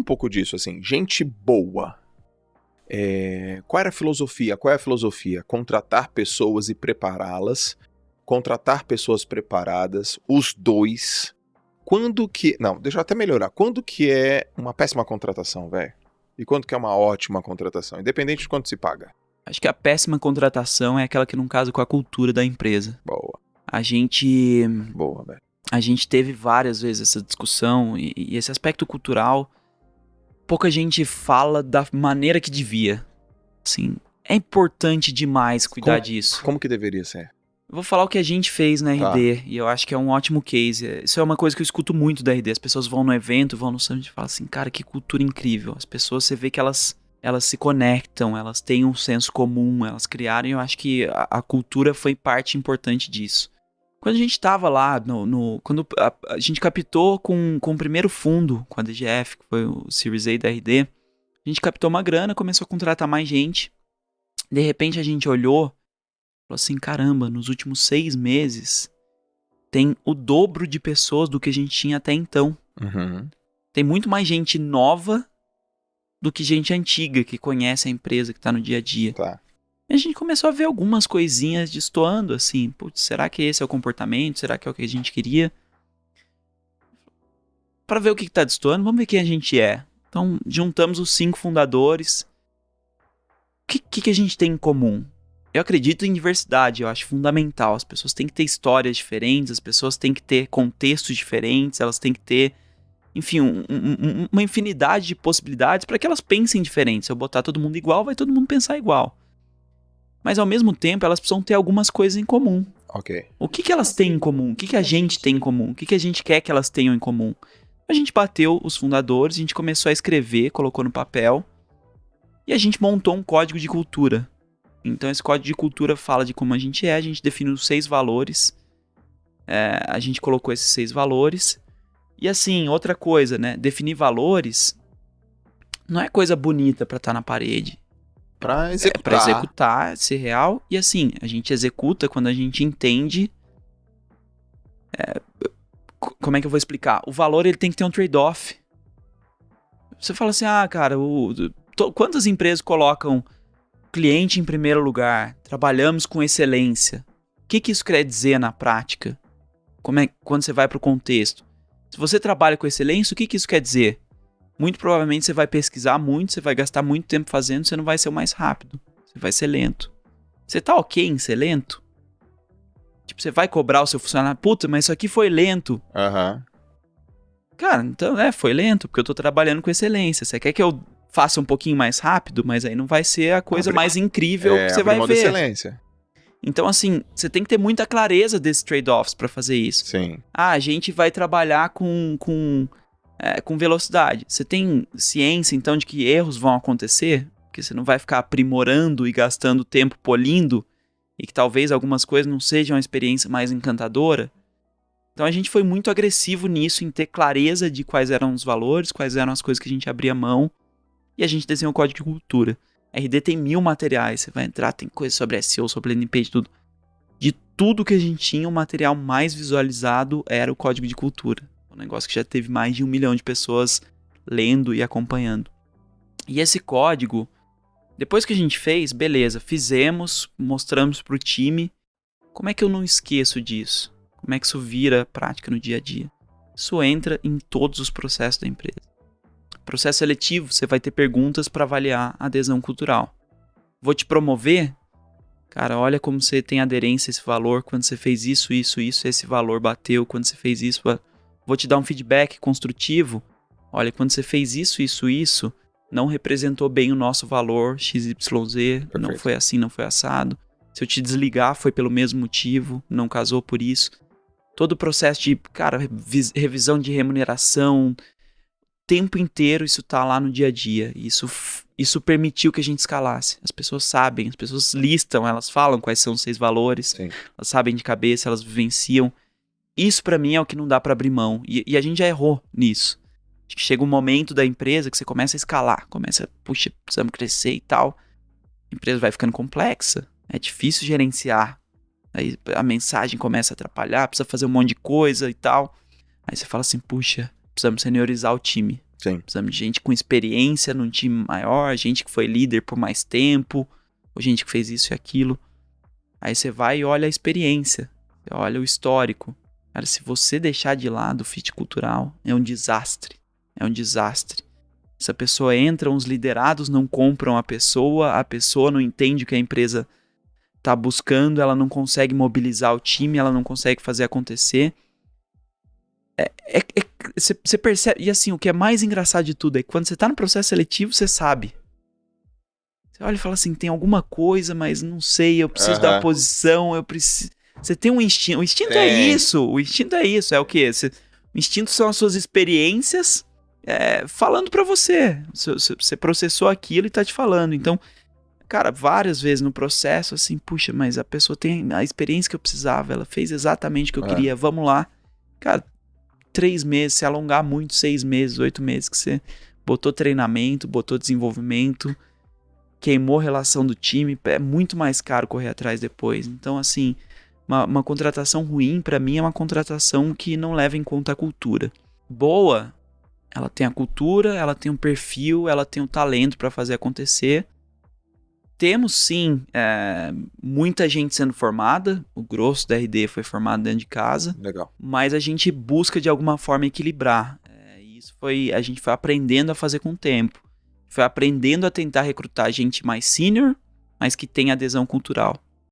pouco disso, assim, gente boa. Qual era a filosofia? Qual é a filosofia? Contratar pessoas e prepará-las, contratar pessoas preparadas, os dois. Não, deixa eu até melhorar. Quando que é uma péssima contratação, velho? E quando que é uma ótima contratação? Independente de quanto se paga. Acho que a péssima contratação é aquela que não casa com a cultura da empresa. Boa. Boa, velho. A gente teve várias vezes essa discussão e esse aspecto cultural, pouca gente fala da maneira que devia. Assim, é importante demais cuidar disso. Como que deveria ser? Eu vou falar o que a gente fez na RD, e eu acho que é um ótimo case. Isso é uma coisa que eu escuto muito da RD. As pessoas vão no evento, vão no summit e falam assim, cara, que cultura incrível. As pessoas, você vê que elas se conectam, elas têm um senso comum, elas criaram, e eu acho que a cultura foi parte importante disso. Quando a gente tava lá, quando a gente captou com o primeiro fundo, com a DGF, que foi o Series A da RD, a gente captou uma grana, começou a contratar mais gente. De repente a gente olhou, falou assim, caramba, nos últimos 6 meses tem o dobro de pessoas do que a gente tinha até então. Uhum. Tem muito mais gente nova do que gente antiga, que conhece a empresa, que tá no dia a dia. Tá. E a gente começou a ver algumas coisinhas destoando, assim, putz, será que esse é o comportamento? Será que é o que a gente queria? Para ver o que tá destoando, vamos ver quem a gente é. Então, juntamos os 5 fundadores. O que a gente tem em comum? Eu acredito em diversidade, eu acho fundamental. As pessoas têm que ter histórias diferentes, as pessoas têm que ter contextos diferentes, elas têm que ter, enfim, uma infinidade de possibilidades para que elas pensem diferente. Se eu botar todo mundo igual, vai todo mundo pensar igual. Mas ao mesmo tempo, elas precisam ter algumas coisas em comum. Ok. O que elas têm em comum? O que a gente tem em comum? O que a gente quer que elas tenham em comum? A gente bateu os fundadores, a gente começou a escrever, colocou no papel, e a gente montou um código de cultura. Então esse código de cultura fala de como a gente definiu os 6 valores, a gente colocou esses 6 valores, e assim, outra coisa, né, definir valores não é coisa bonita pra estar na parede. Pra executar. É pra executar, ser real, e assim, a gente executa quando a gente entende, como é que eu vou explicar? O valor, ele tem que ter um trade-off. Você fala assim, cara, quantas empresas colocam cliente em primeiro lugar, trabalhamos com excelência? O que isso quer dizer na prática? Quando você vai para o contexto? Se você trabalha com excelência, o que isso quer dizer? Muito provavelmente você vai pesquisar muito, você vai gastar muito tempo fazendo, você não vai ser o mais rápido, você vai ser lento. Você tá ok em ser lento? Tipo, você vai cobrar o seu funcionário, puta, mas isso aqui foi lento. Aham. Cara, então, foi lento, porque eu tô trabalhando com excelência. Você quer que eu faça um pouquinho mais rápido, mas aí não vai ser a coisa mais incrível que você vai ver. Excelência. Então, assim, você tem que ter muita clareza desses trade-offs pra fazer isso. Sim. A gente vai trabalhar com velocidade. Você tem ciência, então, de que erros vão acontecer? Porque você não vai ficar aprimorando e gastando tempo polindo, e que talvez algumas coisas não sejam uma experiência mais encantadora. Então a gente foi muito agressivo nisso, em ter clareza de quais eram os valores, quais eram as coisas que a gente abria mão, e a gente desenhou o código de cultura. A RD tem 1000 materiais, você vai entrar, tem coisa sobre SEO, sobre landing page, tudo. De tudo que a gente tinha, o material mais visualizado era o código de cultura. Um negócio que já teve mais de 1 milhão de pessoas lendo e acompanhando. E esse código, depois que a gente fez, beleza, fizemos, mostramos pro time. Como é que eu não esqueço disso? Como é que isso vira prática no dia a dia? Isso entra em todos os processos da empresa. Processo seletivo, você vai ter perguntas para avaliar a adesão cultural. Vou te promover? Cara, olha como você tem aderência a esse valor. Quando você fez isso, esse valor bateu. Quando você fez isso, vou te dar um feedback construtivo. Olha, quando você fez isso, não representou bem o nosso valor XYZ. Perfeito. Não foi assim, não foi assado. Se eu te desligar, foi pelo mesmo motivo, não casou por isso. Todo o processo de, revisão de remuneração, tempo inteiro isso tá lá no dia a dia. Isso permitiu que a gente escalasse. As pessoas sabem, as pessoas listam, elas falam quais são os 6 valores. Sim. Elas sabem de cabeça, elas vivenciam. Isso pra mim é o que não dá pra abrir mão. E a gente já errou nisso. Acho que chega um momento da empresa que você começa a escalar, puxa, precisamos crescer e tal. A empresa vai ficando complexa, é difícil gerenciar. Aí a mensagem começa a atrapalhar, precisa fazer um monte de coisa e tal. Aí você fala assim, puxa, precisamos seniorizar o time. Sim. Precisamos de gente com experiência num time maior, gente que foi líder por mais tempo, ou gente que fez isso e aquilo. Aí você vai e olha a experiência, você olha o histórico. Cara, se você deixar de lado o fit cultural, é um desastre. É um desastre. Essa pessoa entra, os liderados não compram a pessoa não entende o que a empresa está buscando, ela não consegue mobilizar o time, ela não consegue fazer acontecer. Você percebe, e assim, o que é mais engraçado de tudo é que quando você tá no processo seletivo, você sabe. Você olha e fala assim, tem alguma coisa, mas não sei, eu preciso da posição, eu preciso... Você tem um instinto, o instinto é isso, é o quê? O instinto são as suas experiências falando pra você. Você processou aquilo e tá te falando, então... Cara, várias vezes no processo, assim, puxa, mas a pessoa tem a experiência que eu precisava, ela fez exatamente o que eu queria, vamos lá. Cara, 3 meses, se alongar muito, 6 meses, 8 meses, que você botou treinamento, botou desenvolvimento, queimou a relação do time, é muito mais caro correr atrás depois. Então, assim, uma contratação ruim, pra mim, é uma contratação que não leva em conta a cultura. Boa, ela tem a cultura, ela tem um perfil, ela tem o talento pra fazer acontecer. Temos, sim, muita gente sendo formada. O grosso da RD foi formado dentro de casa. Legal. Mas a gente busca, de alguma forma, equilibrar. A gente foi aprendendo a fazer com o tempo. Foi aprendendo a tentar recrutar gente mais sênior, mas que tem adesão cultural.